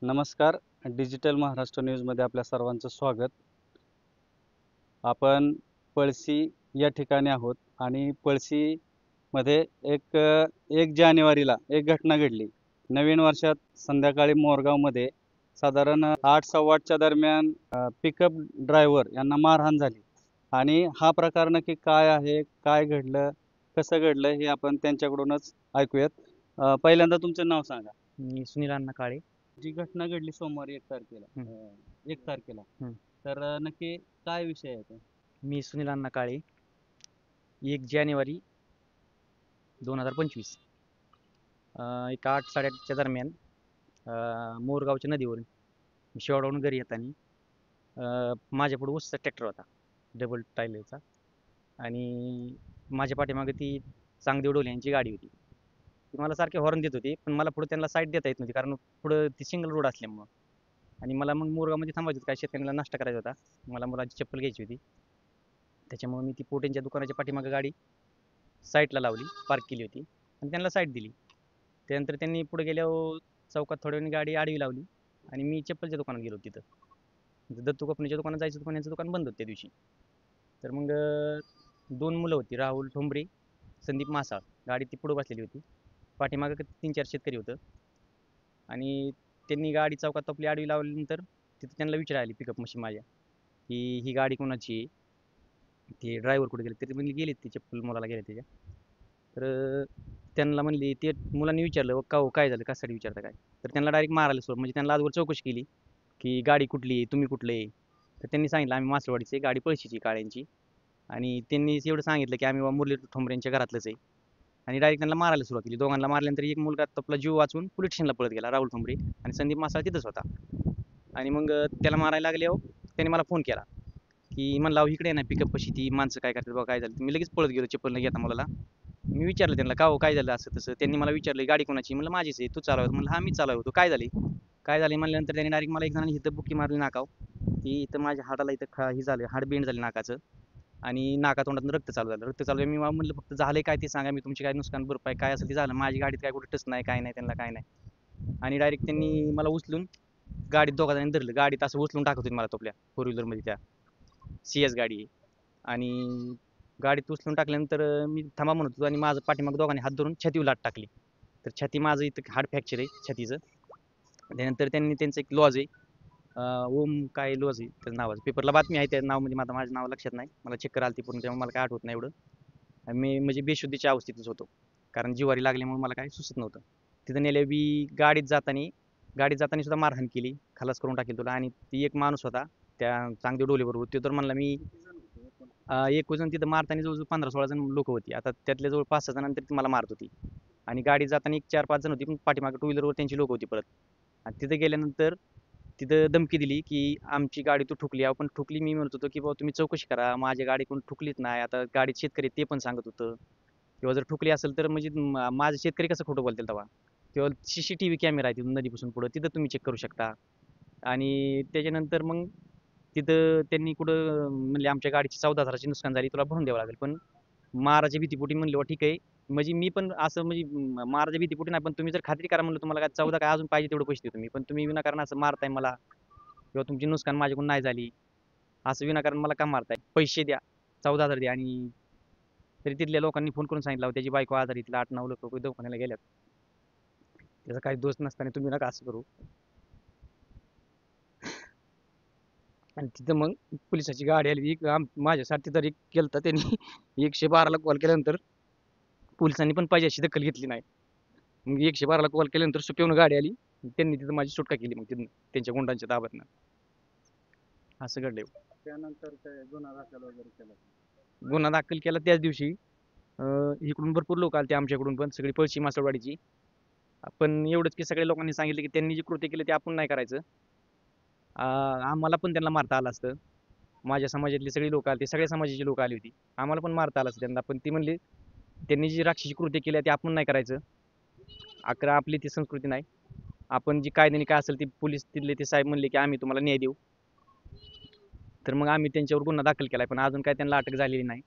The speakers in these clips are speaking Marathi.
नमस्कार. डिजिटल महाराष्ट्र न्यूजमध्ये आपल्या सर्वांचं स्वागत. आपण पळशी या ठिकाणी आहोत आणि पळशीमध्ये 1 जानेवारीला एक घटना घडली. नवीन वर्षात संध्याकाळी मोरगावमध्ये साधारण 8:15च्या दरम्यान पिकअप ड्रायव्हर यांना मारहाण झाली आणि हा प्रकार नक्की काय आहे, काय घडलं, कसं घडलं हे आपण त्यांच्याकडूनच ऐकूयात. पहिल्यांदा तुमचं नाव सांगा. मी सुनील अण्णा काळे. जी घटना घडली सोमवारी 1 तारखेला, हं. 1 तारखेला, हं. तर नक्की काय विषय आहे तो? मी सुनील अण्णा काळे. 1 जानेवारी 2025 एक 8-8:30च्या दरम्यान मोरगावच्या नदीवरून शेवाळावरून घरी येताना माझ्यापुढे ऊसचा ट्रॅक्टर होता, डबल टायलरचा. आणि माझ्या पाठीमागे ती चांगदेव डोले यांची गाडी होती. ती मला सारखे हॉर्न देत होती, पण मला पुढे त्यांना साईड देता येत नव्हती, कारण पुढं ती सिंगल रोड असल्यामुळं. आणि मला मग मोरगावमध्ये थांबायचं होतं, काय शेतकऱ्यांना नाश्ता करायचा होता. मला मुलाची चप्पल घ्यायची होती. त्याच्यामुळे मी ती पोटेंच्या दुकानाच्या पाठीमागे गाडी साईडला लावली, पार्क केली होती आणि त्यांना साईड दिली. त्यानंतर त्यांनी पुढे गेल्यावर चौकात थोड्या वेळाने गाडी आडवी लावली आणि मी चप्पलच्या दुकानात गेलो तिथं. दत्तू कंपनीच्या दुकानात जायचं होतं, पण यांचं दुकान बंद होतं त्या दिवशी. तर मग 2 मुलं होती, राहुल ठोंबरे, संदीप मासाळ. गाडी ती पुढे बसलेली होती. पाठीमागं 3-4 शेतकरी होतं. आणि त्यांनी गाडी चौकात आपली आडवी लावल्यानंतर तिथं त्यांना विचारायला पिकअप मशीन माझ्या, की ही गाडी कोणाची आहे? ते ड्रायव्हर कुठे गेले? तरी म्हणले गेलेत, ते चप्पल मुलाला गेले त्याच्या. तर त्यांना म्हणले, ते मुलांनी विचारलं, "का हो काय झालं? कशासाठी विचारता काय?" तर त्यांना डायरेक्ट मारायला सुरुवात, म्हणजे त्यांना आजवर चौकशी केली, की गाडी कुठली आहे? तुम्ही कुठले आहे? तर त्यांनी सांगितलं, आम्ही मासळवाडीचे, गाडी पळशीची काळ्यांची. आणि त्यांनी एवढं सांगितलं, की आम्ही मुरली ठोंबरेंच्या घरातलंच आहे. आणि डायरेक्ट त्यांना मारायला सुरुवात केली. दोघांना मारल्यानंतर एक मुलगा आपला जीव वाचून पोलीस स्टेशनला पळत गेला, राहुल ठोंबरे. आणि संदीप मासाळ तिथंच होता. आणि मग त्याला मारायला लागल्यावर त्याने मला फोन केला, की म्हणला, "अहो इकडे ना पिकअप पशी, ती माणसं काय करतात बघा, काय झालं?" मी लगेच पळत गेलो चप्पल न घेता मुलाला. मी विचारलं त्यांना, "का हो काय झालं असं तसं?" त्यांनी मला विचारलं, "गाडी कोणाची?" म्हणलं, "माझीच आहे." "तू चालवतो?" म्हणलं, "हां मी चालवतो." "काय झाले?" काय झाले म्हणल्यानंतर त्यांनी डायरेक्ट मला एक जणांनी इथं बुक्की मारली नाकाव, की इथं माझ्या हाडाला इथं हे झालं, हाड बेंड झाले नाकाचं. आणि नाकातोंडातून रक्त चालू झालं. रक्त चालू आहे. मी म्हणलं, "फक्त झालंय काय ते सांगा, मी तुमची काय नुकसान भरपाई काय असेल ते झालं. माझी गाडीत काय कुठे टच नाही, काय नाही, त्यांना काय नाही." आणि डायरेक्ट त्यांनी मला उचलून गाडीत दोघा जणांनी धरलं. गाडीत असं उचलून टाकत होते मला, आपल्या फोर व्हीलरमध्ये, त्या CS गाडी आहे. आणि गाडीत उचलून टाकल्यानंतर मी थांबा म्हणत होतो आणि माझं पाठीमाग दोघांनी हात धरून छातीवर लाट टाकली. तर छाती माझं इथं हाड फ्रॅक्चर आहे छातीचं. त्यानंतर त्यांनी त्यांचं एक लॉज आहे, ओम काय लॉज आहे त्याचं नावाचं, पेपरला बातमी आहे, त्या नाव म्हणजे माझं नाव लक्षात नाही, मला चक्कर आलती पूर्ण, त्यामुळे मला काय आठवत नाही एवढं. आणि मी म्हणजे बेशुद्धीच्या अवस्थेतच होतो, कारण जिवारी लागल्यामुळे मला काही सुचत नव्हतं. तिथं नेल्या बी गाडीत जाताना सुद्धा मारहाण केली, खलास करून टाकेल तुला. आणि ती एक माणूस होता त्या चांगदेव डोले बरोबर, ते तर म्हणला मी एक जण तिथं मारताना जवळजवळ 15-16 जण लोक होती. आता त्यातल्या जवळ 5-6 जणांतर मला मारत होती. आणि गाडी जाताना एक 4-5 जण होती, पण पाठीमागे टू व्हीलरवर त्यांची लोक होती परत. आणि तिथे गेल्यानंतर तिथं धमकी दिली, की आमची गाडी तू ठुकली. अहो पण ठुकली मी म्हणत होतो, की बाबा तुम्ही चौकशी करा, माझी गाडी कोण ठुकलीच नाही. आता गाडीत शेतकरी ते पण सांगत होतं, किंवा जर ठुकली असेल तर म्हणजे माझे शेतकरी कसं खोटं बोलतील तेव्हा. किंवा CCTV कॅमेरा आहे तिथून नदीपासून पुढं, तिथं तुम्ही चेक करू शकता. आणि त्याच्यानंतर मग तिथं त्यांनी कुठं म्हणले, आमच्या गाडीची 14,000ची नुकसान झाली, तुला भरून द्यावं लागेल. पण माराच्या भीतीपोटी म्हणले, "हो ठीक आहे." म्हणजे मी पण असं म्हणजे माराच्या भीतीपोटी नाही, पण तुम्ही जर खात्री करा म्हणलं, तुम्हाला काय 14 काय अजून पाहिजे तेवढे पैसे देतो मी. पण तुम्ही विनाकारण असं मारताय मला, किंवा तुमची नुकसान माझ्याकडून नाही झाली, असं विनाकारण मला का मारताय? पैसे द्या, 14,000 द्या. आणि तरी तिथल्या लोकांनी फोन करून सांगितलं, "अहो, त्याची बायको आजारी, तिला 8-9 लोक दवाखान्याला गेल्यात. त्याचा काही दोष नसताना तुम्ही नका असं करू." आणि तिथं मग पोलिसाची गाडी आली. माझ्यासाठी तरी केलता त्यांनी 112ला कॉल केल्यानंतर पोलिसांनी पण पाहिजे अशी दखल घेतली नाही. मग 112ला कॉल केल्यानंतर सुपेवून गाडी आली. त्यांनी तिथं माझी सुटका केली मग तिथनं, त्यांच्या गुंडांच्या ताब्यातनं. असं घडलंय. त्यानंतर काय गुन्हा दाखल वगैरे केला? गुन्हा दाखल केला त्याच दिवशी. इकडून भरपूर लोक आले, आमच्याकडून पण सगळी पळशी मासळवाडीची. पण एवढंच की सगळ्या लोकांनी सांगितलं, की त्यांनी जे कृत्य केलं ते आपण नाही करायचं. आम्हाला पण त्यांना मारता आलं असतं. माझ्या समाजातली सगळी लोक आली, सगळ्या समाजाची लोक आली होती. आम्हाला पण मारता आलं असतं त्यांना. पण ती म्हणली, त्यांनी जी राक्षसी कृत्य केली ते आपण नाही करायचं. आपली ती संस्कृती नाही. आपण जी कायद्याने काय असेल, ती पोलीस तिथले ते साहेब म्हणले, की आम्ही तुम्हाला न्याय देऊ. तर मग आम्ही त्यांच्यावर गुन्हा दाखल केलाय, पण अजून काय त्यांना अटक झालेली नाही.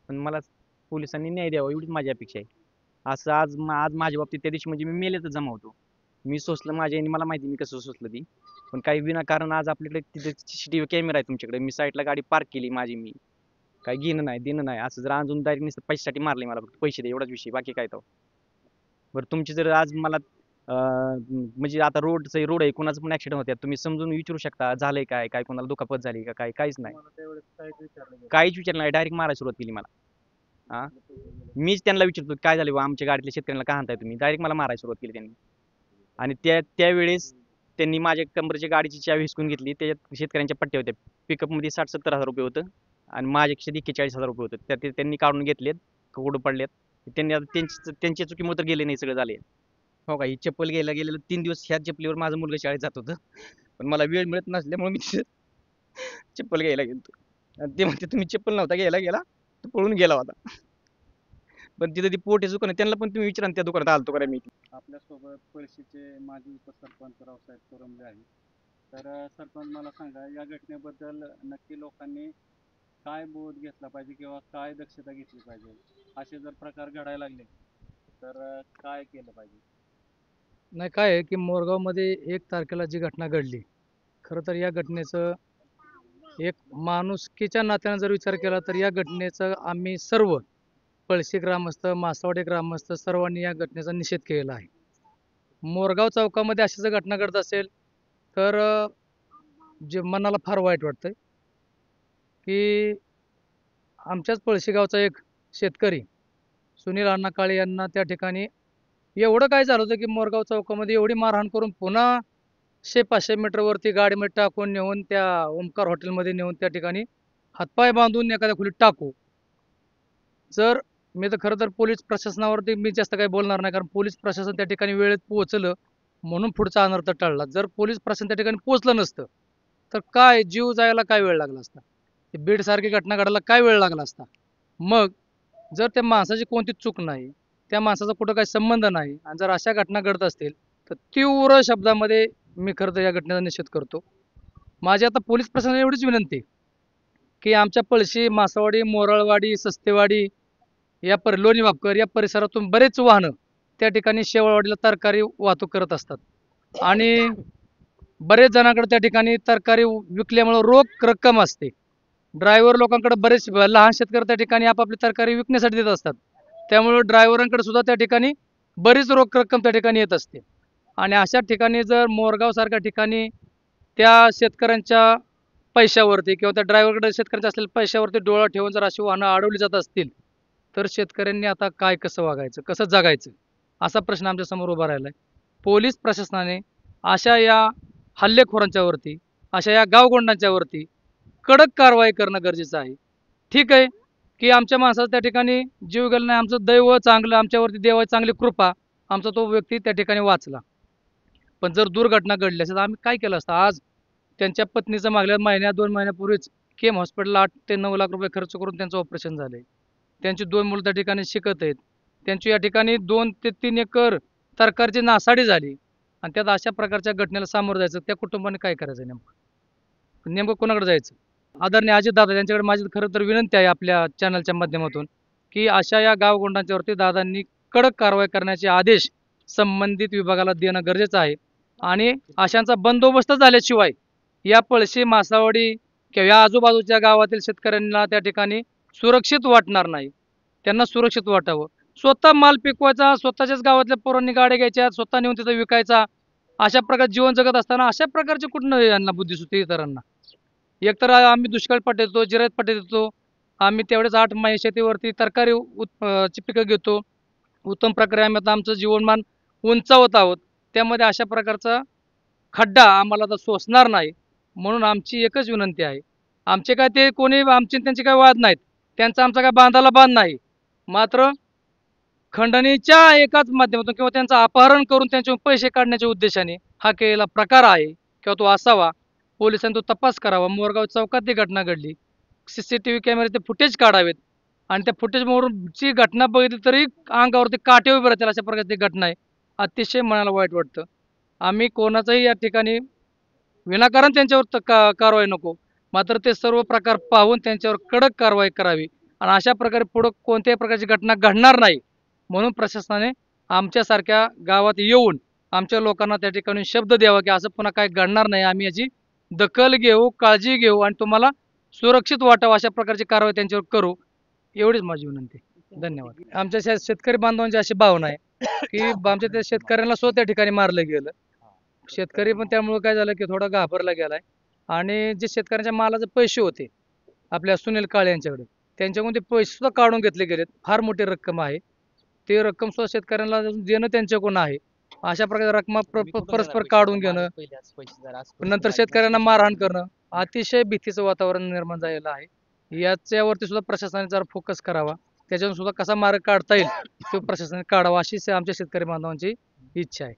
पण मला पोलिसांनी न्याय द्यावा एवढीच माझी अपेक्षा आहे. असं आज माझ्या बाबतीत त्या दिवशी म्हणजे मी मेलेतच जमा होतो. मी सोसलं माझ्या आणि मला माहिती मी कसं सोसलं ती. पण काही विनाकारण आज आपल्याकडे तिथे CCTV कॅमेरा आहे तुमच्याकडे. मी साईडला गाडी पार्क केली माझी मी. काही घेणं नाही देणं नाही असं जर अजून डायरेक्ट नुसतं पैशासाठी मारले मला फक्त पैसे दे एवढाच विषय बाकी काय तो. बरं तुमची जर आज मला म्हणजे आता रोड आहे कोणाचं पण ऍक्सिडेंट होत्यात तुम्ही समजून विचारू शकता झालंय काय काय कोणाला दुखापत झाली का काय काहीच नाही. काहीच विचारलं नाही डायरेक्ट मारायला सुरुवात केली मला. हा मीच त्यांना विचारतो काय झालं बा आमच्या गाडीतल्या शेतकऱ्यांना का हाणताय तुम्ही डायरेक्ट मला मारायला सुरुवात केली त्यांनी. आणि त्यावेळेस त्यांनी माझ्या कमरेच्या गाडीची चावी हिसकून घेतली त्याच्यात शेतकऱ्यांच्या पट्ट्या होत्या पिकअप मध्ये 60-70 हजार रुपये होतं आणि माझ्यापेक्षा 41 हजार रुपये होतं त्यांनी काढून घेतलेत कुठं पडलेत त्यांनी आता त्यांच्या चुकीमुळे तर गेले नाही सगळं झाले. हो का ही चप्पल घ्यायला गेलेलं 3 दिवस ह्या चप्पलीवर माझं मुलगा शाळेत जात होतं पण मला वेळ मिळत नसल्यामुळे मी चप्पल घ्यायला गेलो आणि ते म्हणते तुम्ही चप्पल नव्हता घ्यायला गेला तो पळून गेला होता. पण तिथे ती पोटेच दुकान आहे त्यांना पण तुम्ही विचारा ना त्या दुकानात आलतो का मी. आपल्यासोबत पळशीचे माजी उपसरपंच रावसाहेब कोरंबले आहेत. तर सरपंच मला सांगा या घटनेबद्दल नक्की लोकांनी काय बोध घेतला पाहिजे किंवा काय दक्षता घेतली पाहिजे असे जर प्रकार घडायला लागले तर काय केलं पाहिजे. नाही काय आहे की मोरगावमध्ये 1 तारखेला जी घटना घडली खरं तर या घटनेचं एक माणुसकीच्या नात्यानं जर विचार केला तर या घटनेचं आम्ही सर्व पळशी ग्रामस्थ मासवाडी ग्रामस्थ सर्वांनी या घटनेचा निषेध केलेला आहे. मोरगाव चौकामध्ये अशी जर घटना घडत असेल तर जे मनाला फार वाईट वाटतंय की आमच्याच पळशी गावचा एक शेतकरी सुनील अण्णा काळे यांना त्या ठिकाणी एवढं काय झालं होतं की मोरगाव चौकामध्ये एवढी मारहाण करून पुन्हा 100-500 मीटरवरती गाडीमध्ये टाकून नेऊन त्या ओमकार हॉटेलमध्ये नेऊन त्या ठिकाणी हातपाय बांधून एखाद्या खोलीत टाकू. जर मी तर खरं तर पोलीस प्रशासनावरती मी जास्त काही बोलणार नाही कारण पोलीस प्रशासन त्या ठिकाणी वेळेत पोहोचलं म्हणून पुढचा अनर्थ टळला. जर पोलीस प्रशासन त्या ठिकाणी पोहोचलं नसतं तर काय जीव जायला काय वेळ लागला असता. बीड सारखी घटना घडायला काय वेळ लागला असता. मग जर त्या माणसाची कोणतीच चूक नाही त्या माणसाचा कुठं काही संबंध नाही आणि जर अशा घटना घडत असतील तर तीव्र शब्दामध्ये मी खरं तर या घटनेचा निषेध करतो. माझी आता पोलीस प्रशासनाला एवढीच विनंती आहे की आमच्या पळशी मासावाडी मोराळवाडी सस्तेवाडी या लोणी वापकर या परिसरातून बरेच वाहनं त्या ठिकाणी शेवाळवाडीला तरकारी वाहतूक करत असतात आणि बरेच जणांकडे त्या ठिकाणी तरकारी विकल्यामुळे रोख रक्कम असते. ड्रायव्हर लोकांकडे बरेच लहान शेतकरी त्या ठिकाणी आपापली तरकारी विकण्यासाठी देत असतात त्यामुळे ड्रायव्हरांकडे सुद्धा त्या ठिकाणी बरीच रोख रक्कम त्या ठिकाणी येत असते. आणि अशा ठिकाणी जर मोरगाव सारख्या ठिकाणी त्या शेतकऱ्यांच्या पैशावरती किंवा त्या ड्रायव्हरकडे शेतकऱ्यांच्या असलेल्या पैशावरती डोळा ठेवून जर अशी वाहनं अडवली जात असतील तर शेतकऱ्यांनी आता काय कसं वागायचं कसं जगायचं असा प्रश्न आमच्या समोर उभा राहिला आहे. पोलीस प्रशासनाने अशा या हल्लेखोरांच्या वरती अशा या गावगोंडांच्या वरती कडक कारवाई करणं गरजेचं आहे. ठीक आहे की आमच्या माणसाचा त्या ठिकाणी जीव गेला नाही आमचं दैव चांगलं आमच्यावरती देवाची चांगली कृपा आमचा तो व्यक्ती त्या ठिकाणी वाचला. पण जर दुर्घटना घडली असेल तर आम्ही काय केलं असतं. आज त्यांच्या पत्नीचं मागल्या 1-2 महिन्यापूर्वीच केम हॉस्पिटलला 8 ते 9 लाख रुपये खर्च करून त्यांचं ऑपरेशन झालंय. त्यांची 2 मुलं त्या ठिकाणी शिकत आहेत. त्यांची या ठिकाणी 2 ते 3 एकर तरकारीची नासाडी झाली आणि त्यात अशा प्रकारच्या घटनेला सामोरं जायचं त्या कुटुंबाने काय करायचं नेमकं कोणाकडे जायचं. आदरणीय अजितदादा यांच्याकडे माझी खरं तर विनंती आहे आपल्या चॅनलच्या माध्यमातून की अशा या गावगोंडांच्यावरती दादांनी कडक कारवाई करण्याचे आदेश संबंधित विभागाला देणं गरजेचं आहे. आणि अशांचा बंदोबस्त झाल्याशिवाय या पळशी मासावडी किंवा या आजूबाजूच्या गावातील शेतकऱ्यांना त्या ठिकाणी सुरक्षित वाटणार नाही. त्यांना सुरक्षित वाटावं. स्वतः माल पिकवायचा स्वतःच्याच गावातल्या पोरांनी गाड्या घ्यायच्या स्वतः नेऊन तिथं विकायचा अशा प्रकारे जीवन जगत असताना अशा प्रकारचे कुठनं यांना बुद्धी सुचते इतरांना. एकतर आम्ही दुष्काळ पट्ट्यात देतो जिरायत पट्ट्यात देतो आम्ही तेवढेच 8 महिने शेतीवरती तरकारी ची पिकं घेतो उत्तम प्रकारे आम्ही आता आमचं जीवनमान उंचावत आहोत. त्यामध्ये अशा प्रकारचा खड्डा आम्हाला आता सोसणार नाही. म्हणून आमची एकच विनंती आहे आमचे काय ते कोणी आमचे त्यांचे काय वाद नाहीत त्यांचा आमचा काय बांधाला बांध नाही. मात्र खंडणीच्या एकाच माध्यमातून किंवा त्यांचं अपहरण करून त्यांचे पैसे काढण्याच्या उद्देशाने हा केलेला प्रकार आहे किंवा तो असावा. पोलिसांनी तो तपास करावा. मोरगाव चौकात ती घटना घडली CCTV कॅमेऱ्याचे फुटेज काढावेत आणि त्या फुटेजवरूनची घटना बघितली तरी अंगावरती काटे उभे राहतील अशा प्रकारची घटना आहे. अतिशय मनाला वाईट वाटतं. आम्ही कोणाचंही या ठिकाणी विनाकारण त्यांच्यावर कारवाई नको मात्र ते सर्व प्रकार पाहून त्यांच्यावर कडक कारवाई करावी आणि अशा प्रकारे पुढं कोणत्याही प्रकारची घटना घडणार नाही म्हणून प्रशासनाने आमच्यासारख्या गावात येऊन आमच्या लोकांना त्या ठिकाणी शब्द द्यावा की असं पुन्हा काय घडणार नाही, आम्ही याची दखल घेऊ, काळजी घेऊ आणि तुम्हाला सुरक्षित वाटावं अशा प्रकारची कारवाई त्यांच्यावर करू, एवढीच माझी विनंती. धन्यवाद. आमच्या शेतकरी बांधवांची अशी भावना आहे की आमच्या त्या शेतकऱ्यांना सुद्धा त्या ठिकाणी मारलं गेलं. शेतकरी पण त्यामुळे काय झालं की थोडा घाबरला गेलाय आणि जे शेतकऱ्यांच्या मालाचे पैसे होते आपल्या सुनील काळे यांच्याकडे, त्यांच्याकडून ते पैसे सुद्धा काढून घेतले गेलेत. फार मोठी रक्कम आहे, ते रक्कम सुद्धा शेतकऱ्यांना देणं त्यांच्याकडून आहे. अशा प्रकारे रक्कम परस्पर काढून घेणं, नंतर शेतकऱ्यांना मारहाण करणं, अतिशय भीतीचं वातावरण निर्माण झालेलं आहे. याच्यावरती सुद्धा प्रशासनाने जरा फोकस करावा, त्याच्यातून सुद्धा कसा मार्ग काढता येईल तो प्रशासनाने काढावा, अशी आमच्या शेतकरी बांधवांची इच्छा आहे.